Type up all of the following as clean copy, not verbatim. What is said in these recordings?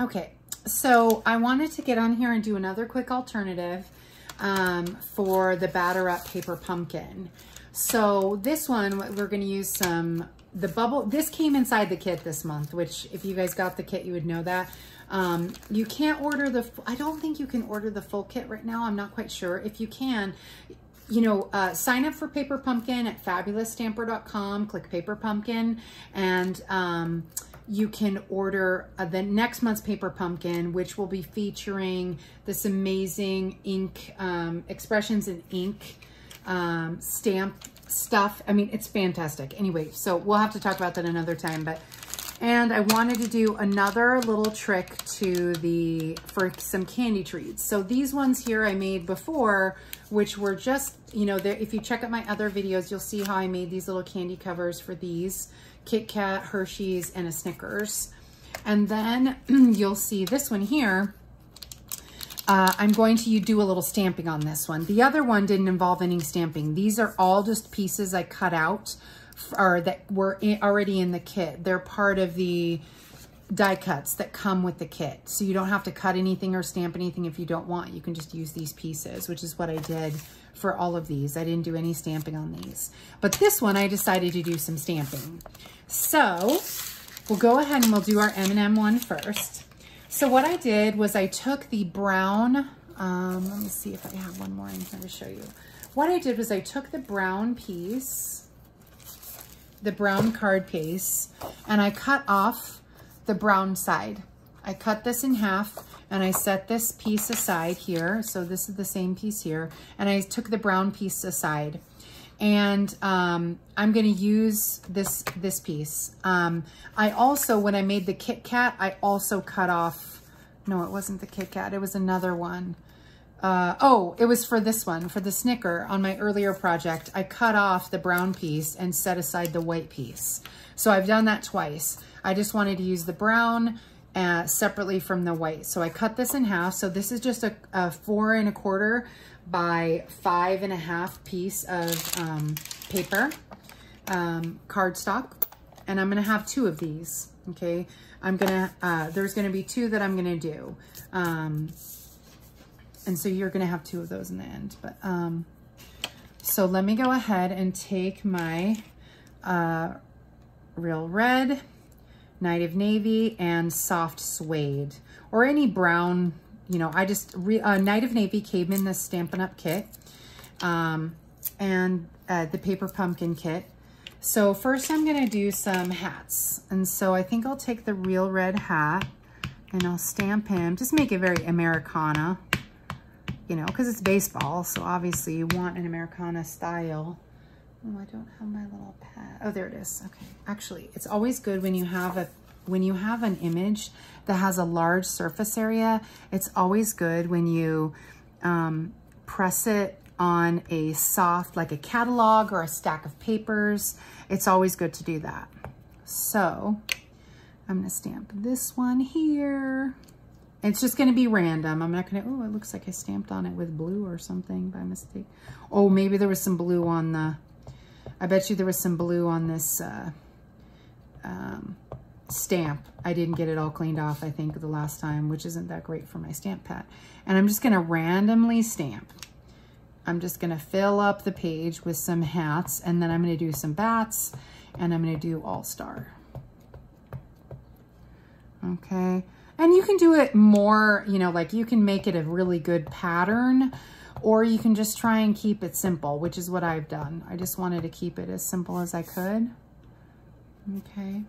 Okay, so I wanted to get on here and do another quick alternative for the Batter Up Paper Pumpkin. So this one, we're going to use the bubble. This came inside the kit this month, which if you guys got the kit, you would know that. You can't order I don't think you can order the full kit right now. I'm not quite sure. If you can, you know, sign up for Paper Pumpkin at fabulousstamper.com, click Paper Pumpkin, and you can order the next month's Paper Pumpkin, which will be featuring this amazing ink, expressions in ink, stamp stuff. I mean, it's fantastic. Anyway, so we'll have to talk about that another time, and I wanted to do another little trick for some candy treats. So these ones here I made before, which were just, you know, if you check out my other videos, you'll see how I made these little candy covers for these. Kit Kat, Hershey's, and a Snickers. And then you'll see this one here. I'm going to do a little stamping on this one. The other one didn't involve any stamping. These are all just pieces I cut out or that were already in the kit. They're part of the die cuts that come with the kit. So you don't have to cut anything or stamp anything if you don't want. You can just use these pieces, which is what I did for all of these. I didn't do any stamping on these. But this one, I decided to do some stamping. So we'll go ahead and we'll do our M&M one first. So what I did was I took the brown, let me see if I have one more in here to show you. What I did was I took the brown piece, the brown card piece, and I cut off the brown side. I cut this in half and I set this piece aside here. So this is the same piece here. And I took the brown piece aside. And I'm going to use this piece. I also, when I made the Kit Kat, I also cut off, no, it wasn't the Kit Kat, it was another one. Oh, it was for this one, for the Snicker on my earlier project. I cut off the brown piece and set aside the white piece. So I've done that twice. I just wanted to use the brown separately from the white. So I cut this in half. So this is just a 4 1/4 by 5 1/2 piece of paper, cardstock. And I'm gonna have 2 of these, okay? There's gonna be 2 that I'm gonna do. And so you're gonna have 2 of those in the end. But so let me go ahead and take my Real Red, Night of Navy, and Soft Suede, or any brown, you know, Night of Navy came in this Stampin' Up kit, and the Paper Pumpkin kit. So first I'm gonna do some hats. And so I think I'll take the Real Red hat and I'll stamp him, just make it very Americana, you know, because it's baseball. So obviously you want an Americana style. Oh, I don't have my little pad. Oh, there it is. Okay. Actually, it's always good when you have an image that has a large surface area. It's always good when you press it on a soft, like a catalog or a stack of papers. It's always good to do that. So I'm going to stamp this one here. It's just going to be random. I'm not going to, oh, it looks like I stamped on it with blue or something by mistake. Oh, maybe there was some blue on the, I bet you there was some blue on this stamp. I didn't get it all cleaned off, I think, the last time, which isn't that great for my stamp pad. And I'm just going to randomly stamp. I'm just going to fill up the page with some hats, and then I'm going to do some bats, and I'm going to do All-Star. Okay. And you can do it more, you know, like you can make it a really good pattern, or you can just try and keep it simple, which is what I've done. I just wanted to keep it as simple as I could. Okay.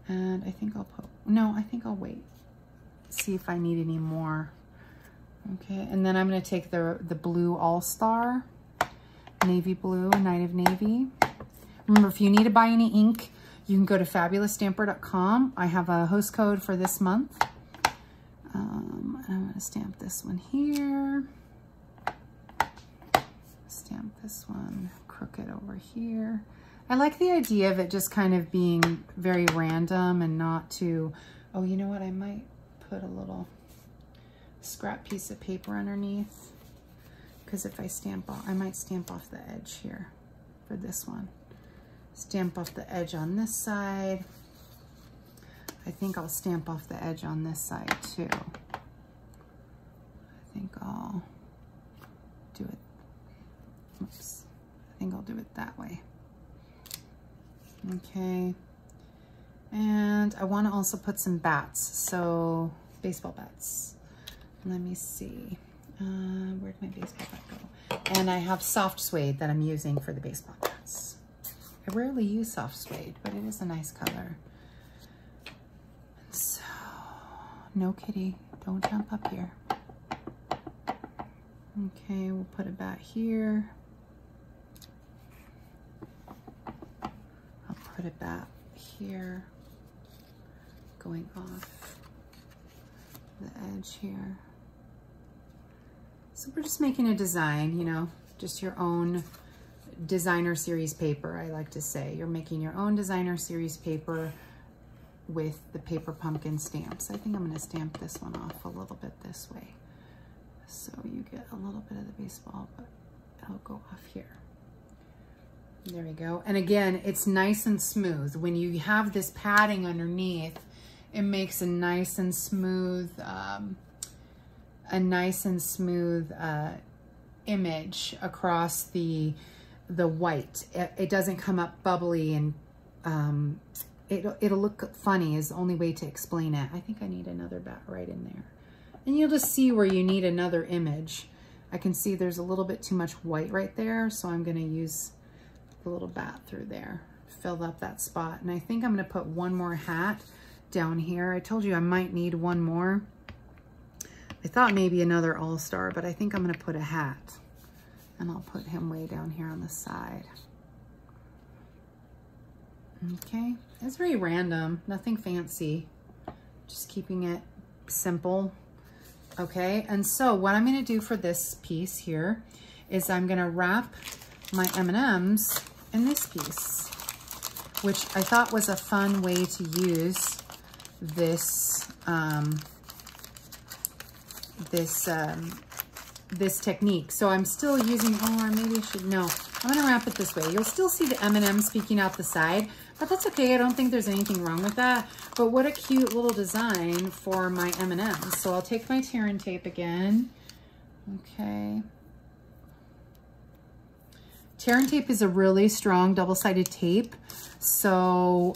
And I think I'll I think I'll wait. See if I need any more. Okay. And then I'm going to take the blue All-Star, navy blue, Night of Navy. Remember, if you need to buy any ink, you can go to fabulousstamper.com. I have a host code for this month. I'm going to stamp this one here. Stamp this one crooked over here. I like the idea of it just kind of being very random and not too, oh, you know what? I might put a little scrap piece of paper underneath, because if I stamp off, I might stamp off the edge here for this one. Stamp off the edge on this side. I think I'll stamp off the edge on this side too. I think I'll do it, oops, I think I'll do it that way. Okay, and I want to also put some bats, so baseball bats. Let me see, where'd my baseball bat go? And I have soft suede that I'm using for the baseball bats. I rarely use soft suede, but it is a nice color. So, no kitty, don't jump up here. Okay, we'll put a bat here. I'll put a bat here, going off the edge here. So we're just making a design, you know, just your own designer series paper, I like to say. You're making your own designer series paper with the paper pumpkin stamps. I think I'm going to stamp this one off a little bit this way. So you get a little bit of the baseball, but it'll go off here. There we go. And again, it's nice and smooth. When you have this padding underneath, it makes a nice and smooth, image across the white. It doesn't come up bubbly, and it'll look funny is the only way to explain it. I think I need another bat right in there. And you'll just see where you need another image. I can see there's a little bit too much white right there, so I'm gonna use the little bat through there, fill up that spot. And I think I'm gonna put one more hat down here. I told you I might need one more. I thought maybe another all-star, but I think I'm gonna put a hat. And I'll put him way down here on the side. Okay, it's very random, nothing fancy. Just keeping it simple. Okay, and so what I'm gonna do for this piece here is I'm gonna wrap my M&Ms in this piece, which I thought was a fun way to use this, this technique. So I'm still using, or maybe I should, no, I'm gonna wrap it this way. You'll still see the M&Ms peeking out the side, but that's okay. I don't think there's anything wrong with that. But what a cute little design for my M&Ms. So I'll take my tear and tape again. Okay. Tear and tape is a really strong double-sided tape. So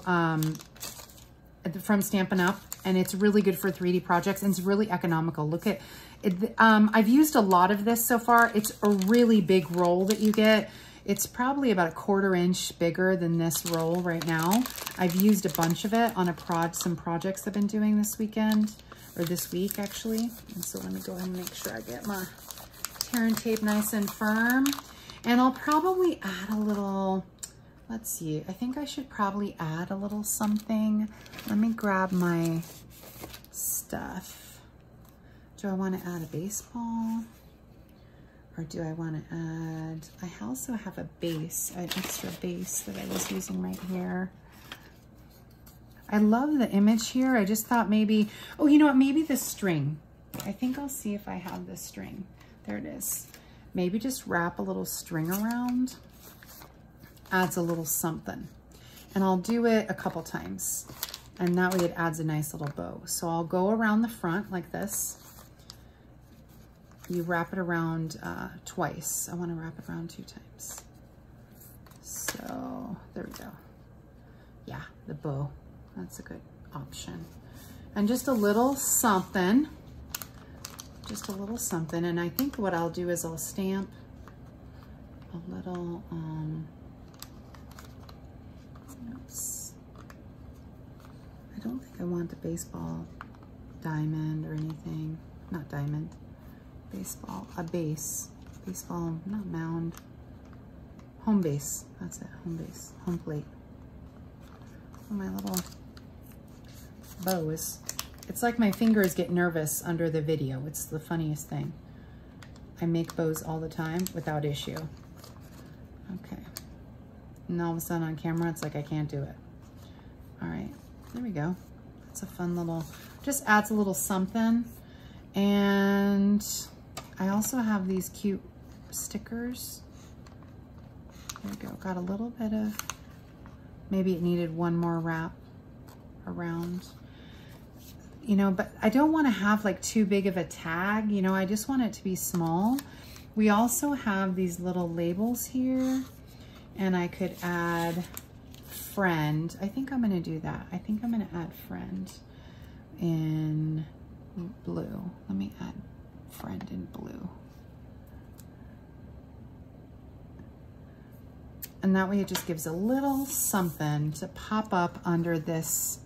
from Stampin' Up, and it's really good for 3D projects, and it's really economical. Look at it. I've used a lot of this so far. It's a really big roll that you get. It's probably about a 1/4 inch bigger than this roll right now. I've used a bunch of it on some projects I've been doing this weekend, or this week actually. And so let me go ahead and make sure I get my tear and tape nice and firm. And I'll probably add a little, let's see, I think I should probably add a little something. Let me grab my stuff. Do I want to add a baseball? Or do I want to add, I also have a base, an extra base that I was using right here. I love the image here. I just thought maybe, oh, you know what, maybe the string. I think I'll see if I have this string. There it is. Maybe just wrap a little string around. Adds a little something. And I'll do it a couple times. And that way it adds a nice little bow. So I'll go around the front like this. You wrap it around twice. I want to wrap it around 2 times. So there we go. Yeah, the bow. That's a good option. And just a little something. Just a little something. And I think what I'll do is I'll stamp a little, oops. I don't think I want the baseball diamond or anything. Not diamond. Baseball, a base. Baseball, not mound. Home base. That's it, home base. Home plate. Oh, my little bow is, it's like my fingers get nervous under the video. It's the funniest thing. I make bows all the time without issue. Okay. And all of a sudden on camera, it's like I can't do it. All right, there we go. It's a fun little, just adds a little something. And I also have these cute stickers. There we go. Got a little bit of, maybe it needed one more wrap around. you know, but I don't want to have like too big of a tag, you know, I just want it to be small. We also have these little labels here, and I could add friend. I think I'm going to do that. I think I'm going to add friend in blue. Let me add friend in blue. And that way it just gives a little something to pop up under this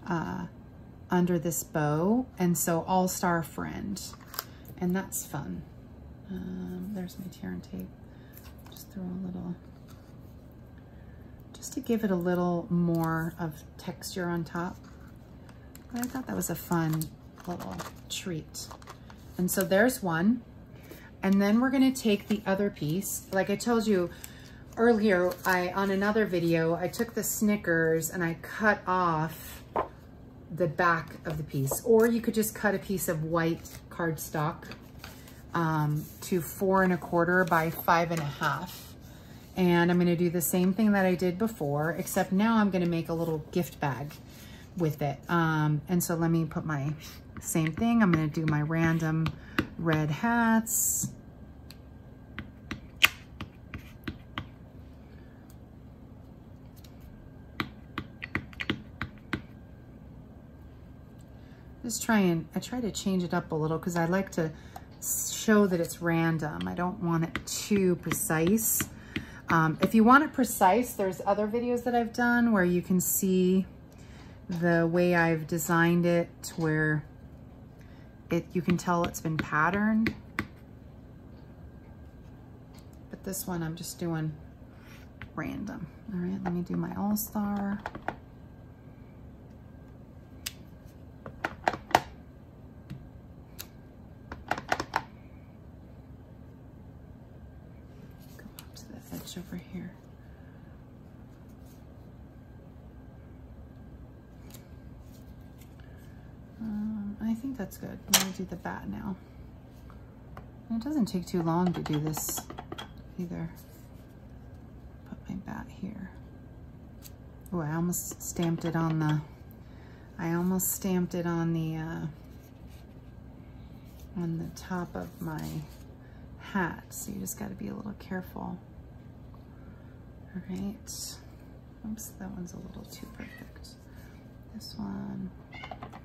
bow. And so all-star friend, and that's fun. There's my tear and tape. Just throw a little, just to give it a little more of texture on top. But I thought that was a fun little treat. And so there's one. And then we're gonna take the other piece. Like I told you earlier, on another video, I took the Snickers and I cut off the back of the piece. Or you could just cut a piece of white cardstock to 4 1/4 by 5 1/2. And I'm gonna do the same thing that I did before, except now I'm gonna make a little gift bag with it. And so let me put my same thing. I'm gonna do my random red hats. I try to change it up a little because I like to show that it's random. I don't want it too precise. If you want it precise, there's other videos that I've done where you can see the way I've designed it to where you can tell it's been patterned. But this one I'm just doing random. All right, let me do my all-star. Over here. I think that's good. Let me do the bat now. And it doesn't take too long to do this either. Put my bat here. Oh, I almost stamped it on the, on the top of my hat. So you just got to be a little careful. All right, oops, that one's a little too perfect. This one,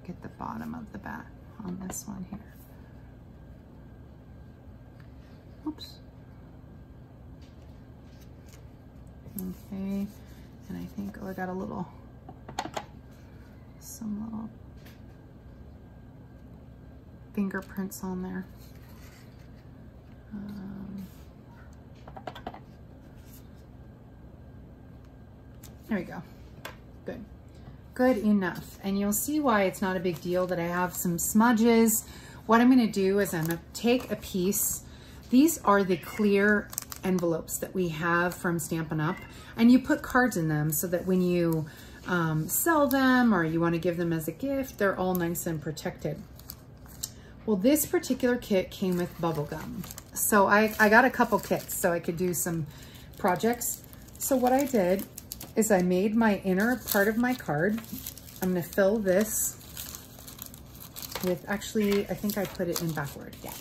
get the bottom of the bat on this one here. Oops. Okay, and I think, oh, I got some little fingerprints on there. There we go. Good. Good enough. And you'll see why it's not a big deal that I have some smudges. What I'm going to do is I'm going to take a piece. These are the clear envelopes that we have from Stampin' Up! And you put cards in them so that when you sell them or you want to give them as a gift, they're all nice and protected. Well, this particular kit came with bubble gum. So I got a couple kits so I could do some projects. So what I did is I made my inner part of my card. I'm gonna fill this with, actually, I think I put it in backward, yeah.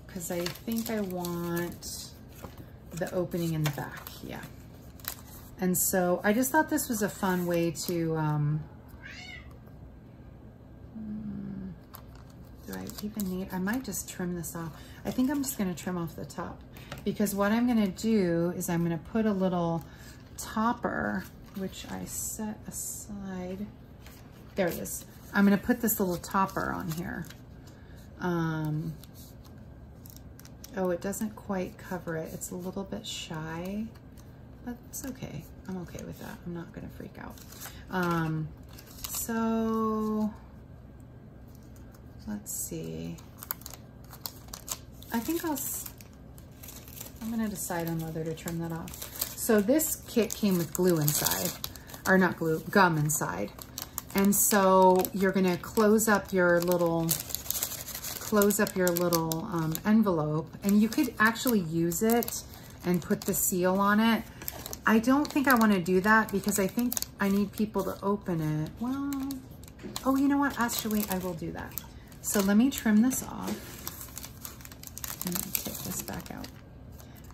Because I think I want the opening in the back, yeah. And so I just thought this was a fun way to, do I even need, I might just trim this off. I think I'm just gonna trim off the top because what I'm gonna do is I'm gonna put a little topper, which I set aside. There it is. I'm gonna put this little topper on here. Oh, it doesn't quite cover it. It's a little bit shy, but it's okay. I'm okay with that. I'm not gonna freak out. So let's see. I think I'm gonna decide on whether to trim that off. So this kit came with glue inside, or not glue, gum inside. And so you're gonna close up your little envelope, and you could actually use it and put the seal on it. I don't think I wanna do that because I think I need people to open it. Well, Oh, you know what? Actually, I will do that. So let me trim this off. I'm gonna take this back out.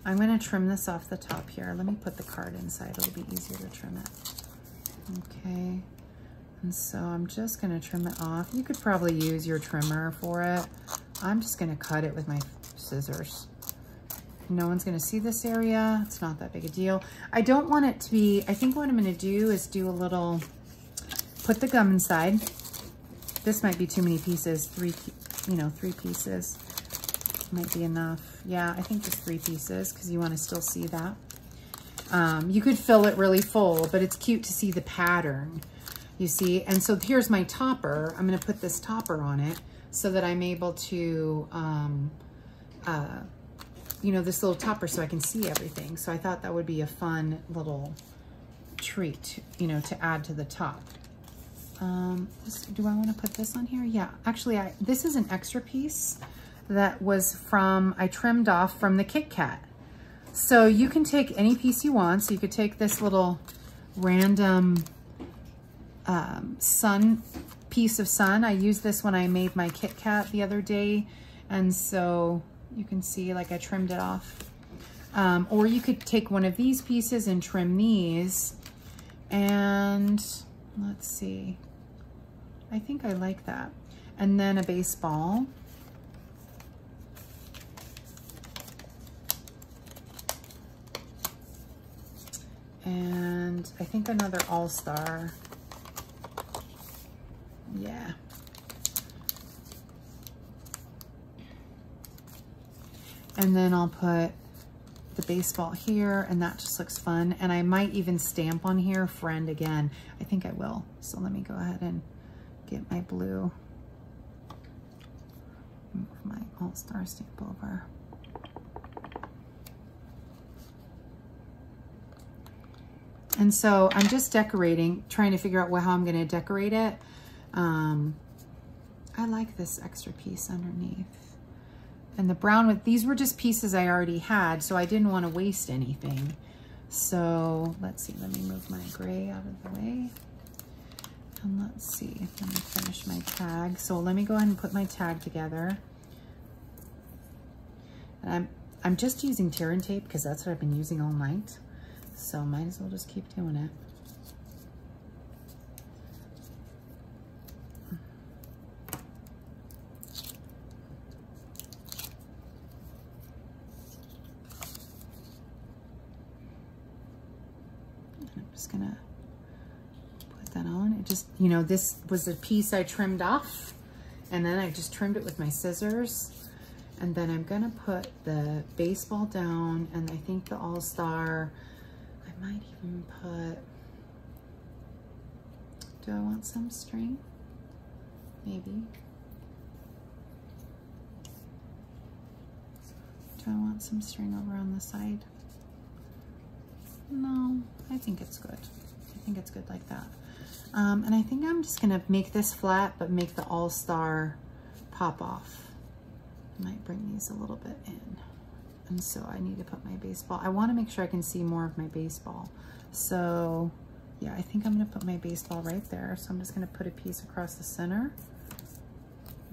I'm gonna trim this off the top here. Let me put the card inside. It'll be easier to trim it. Okay. And so I'm just gonna trim it off. You could probably use your trimmer for it. I'm just gonna cut it with my scissors. No one's gonna see this area. It's not that big a deal. I don't want it to be, I think what I'm gonna do is do a little, put the gum inside. This might be too many pieces, three pieces might be enough. Yeah, I think just 3 pieces because you wanna still see that. You could fill it really full, but it's cute to see the pattern, you see? And so here's my topper. I'm gonna put this topper on it so that I'm able to, this little topper so I can see everything. So I thought that would be a fun little treat, to add to the top. Do I want to put this on here? Yeah, actually, this is an extra piece that was I trimmed off from the Kit Kat. So you can take any piece you want. So you could take this little random piece of sun. I used this when I made my Kit Kat the other day. And so you can see like I trimmed it off. Or you could take one of these pieces and trim these. And let's see. I think I like that. And then a baseball. And I think another all-star. Yeah. And then I'll put the baseball here, and that just looks fun. And I might even stamp on here, friend again. I think I will. So let me go ahead and get my blue. Move my all-star stamp over. And so I'm just decorating, trying to figure out how I'm gonna decorate it. I like this extra piece underneath. And the brown, these were just pieces I already had, so I didn't want to waste anything. So let's see, let me move my gray out of the way. And let's see, let me finish my tag. So let me go ahead and put my tag together. And I'm just using tear and tape because that's what I've been using all night. So might as well just keep doing it. I'm just gonna put that on. It just, this was a piece I trimmed off, and then I just trimmed it with my scissors. And then I'm gonna put the baseball down, and I think the all-star, I might even put, do I want some string? Maybe. Do I want some string over on the side? No, I think it's good. I think it's good like that. And I think I'm just gonna make this flat, but make the all-star pop off. I might bring these a little bit in. And so I need to put my baseball. I wanna make sure I can see more of my baseball. So yeah, I think I'm gonna put my baseball right there. So I'm just gonna put a piece across the center.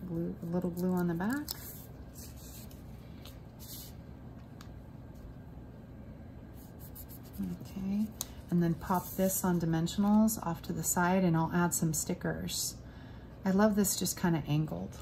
Blue, a little blue on the back. Okay, and then pop this on dimensionals off to the side, and I'll add some stickers. I love this just kind of angled.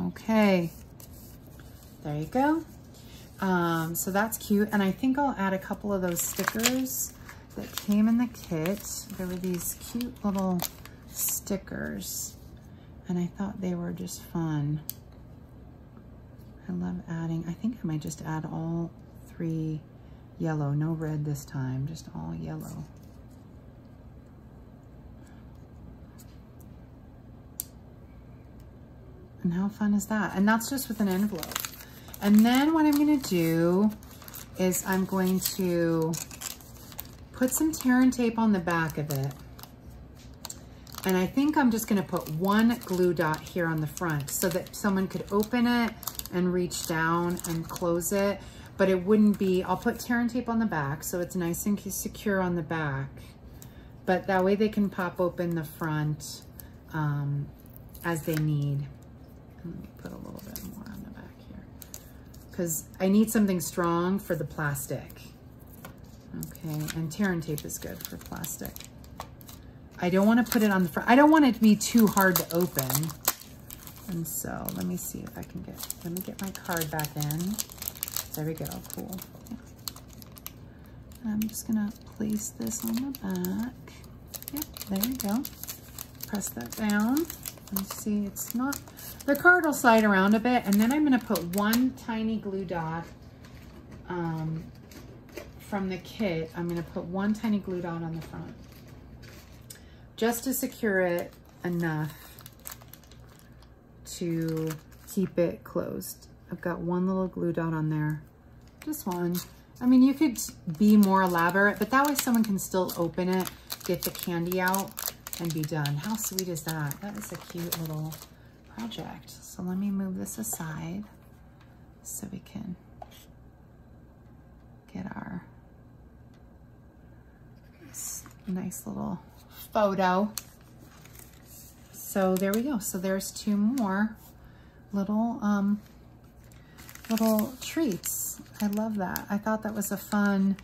Okay, there you go. So that's cute. And I think I'll add a couple of those stickers that came in the kit. There were these cute little stickers, and I thought they were just fun. I love adding, I think I might just add all 3 yellow, no red this time, just all yellow. And how fun is that? And that's just with an envelope. And then what I'm gonna do is I'm going to put some tear and tape on the back of it. And I think I'm just gonna put one glue dot here on the front so that someone could open it and reach down and close it, but it wouldn't be, I'll put tear and tape on the back so it's nice and secure on the back, but that way they can pop open the front as they need. Let me put a little bit more on the back here because I need something strong for the plastic. Okay, and tear and tape is good for plastic. I don't want to put it on the front. I don't want it to be too hard to open. And so let me see if I can let me get my card back in. There we go, cool. Yeah. I'm just gonna place this on the back. Yep, there we go. Press that down. And see, it's not, the card will slide around a bit, and then I'm gonna put one tiny glue dot from the kit. I'm gonna put one tiny glue dot on the front, just to secure it enough to keep it closed. I've got one little glue dot on there, just one. I mean, you could be more elaborate, but that way someone can still open it, get the candy out, and be done. How sweet is that? That is a cute little project. So let me move this aside so we can get our nice little photo. So there we go. So there's two more little little treats. I love that. I thought that was a fun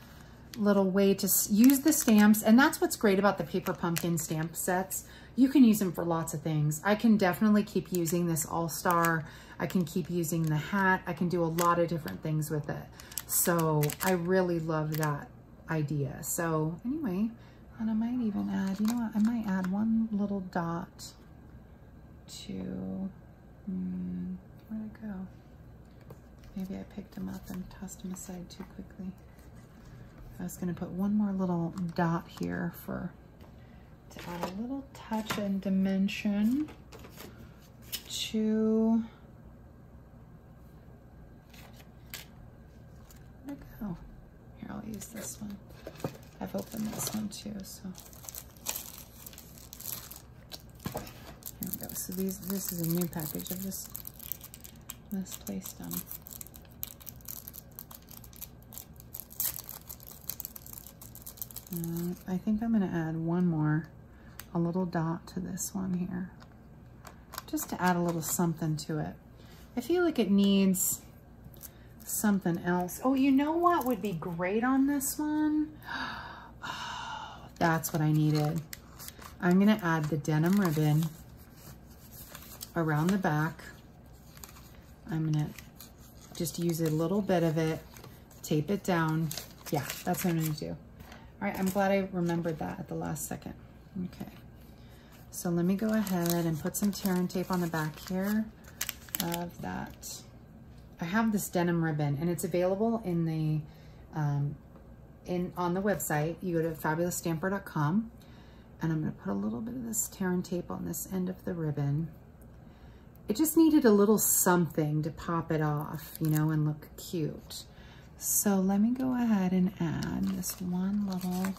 little way to use the stamps. And that's what's great about the Paper Pumpkin stamp sets. You can use them for lots of things. I can definitely keep using this All-Star. I can keep using the hat. I can do a lot of different things with it. So I really love that idea. So anyway, and I might even add, you know what? I might add one little dot to, where'd it go? Maybe I picked them up and tossed them aside too quickly. I was gonna put one more little dot here to add a little touch and dimension to, where'd it go? Here, I'll use this one. I've opened this one too, so. Here we go. So this is a new package. I've just misplaced them. I think I'm gonna add one more, a little dot to this one here, just to add a little something to it. I feel like it needs something else. Oh, you know what would be great on this one? Oh, that's what I needed. I'm gonna add the denim ribbon around the back. I'm gonna just use a little bit of it, tape it down. Yeah, that's what I'm gonna do. All right, I'm glad I remembered that at the last second. Okay, so let me go ahead and put some tear and tape on the back here of that. I have this denim ribbon and it's available in the, on the website. You go to fabulousstamper.com and I'm gonna put a little bit of this tear and tape on this end of the ribbon. It just needed a little something to pop it off, you know, and look cute. So let me go ahead and add this one little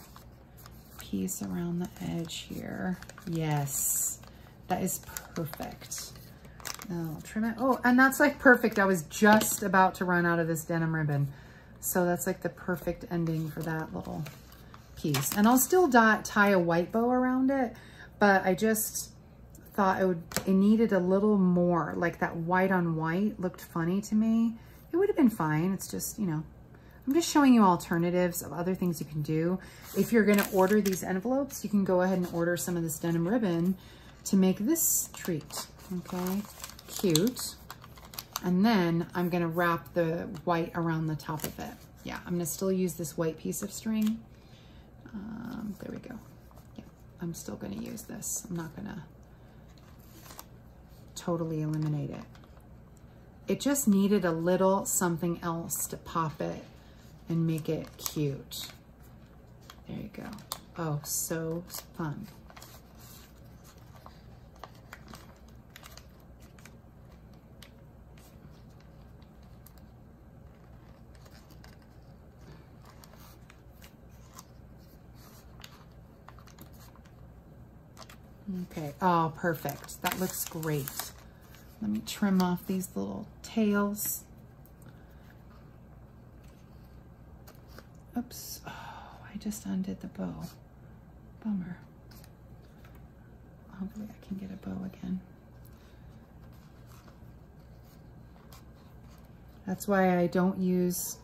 piece around the edge here. Yes, that is perfect. Now I'll trim it. Oh, and that's like perfect. I was just about to run out of this denim ribbon. So that's like the perfect ending for that little piece. And I'll still tie a white bow around it, but I just thought it needed a little more, like that white on white looked funny to me. It would have been fine. It's just, you know, I'm just showing you alternatives of other things you can do. If you're gonna order these envelopes, you can go ahead and order some of this denim ribbon to make this treat, okay? Cute. And then I'm gonna wrap the white around the top of it. Yeah, I'm gonna still use this white piece of string. There we go. Yeah, I'm still gonna use this. I'm not gonna totally eliminate it. It just needed a little something else to pop it and make it cute. There you go. Oh, so fun. Okay, oh, perfect. That looks great. Let me trim off these little tails. Oops, oh, I just undid the bow. Bummer. Hopefully I can get a bow again. That's why I don't use,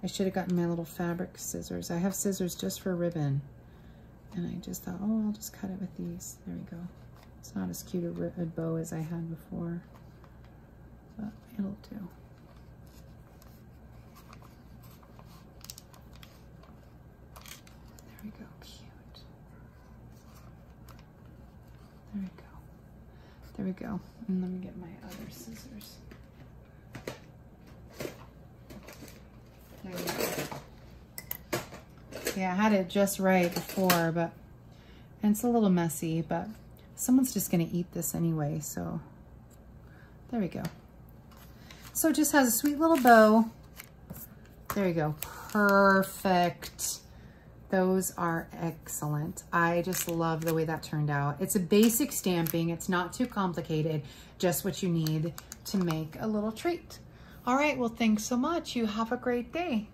I should have gotten my little fabric scissors. I have scissors just for ribbon. And I just thought, oh, I'll just cut it with these. There we go. It's not as cute a bow as I had before, but it'll do. There we go, cute. There we go. There we go. And let me get my other scissors. There we go. Yeah, I had it just right before, but, and it's a little messy, but someone's just gonna eat this anyway, so there we go. So it just has a sweet little bow. There you go, perfect. Those are excellent. I just love the way that turned out. It's a basic stamping. It's not too complicated, just what you need to make a little treat. All right, well, thanks so much. You have a great day.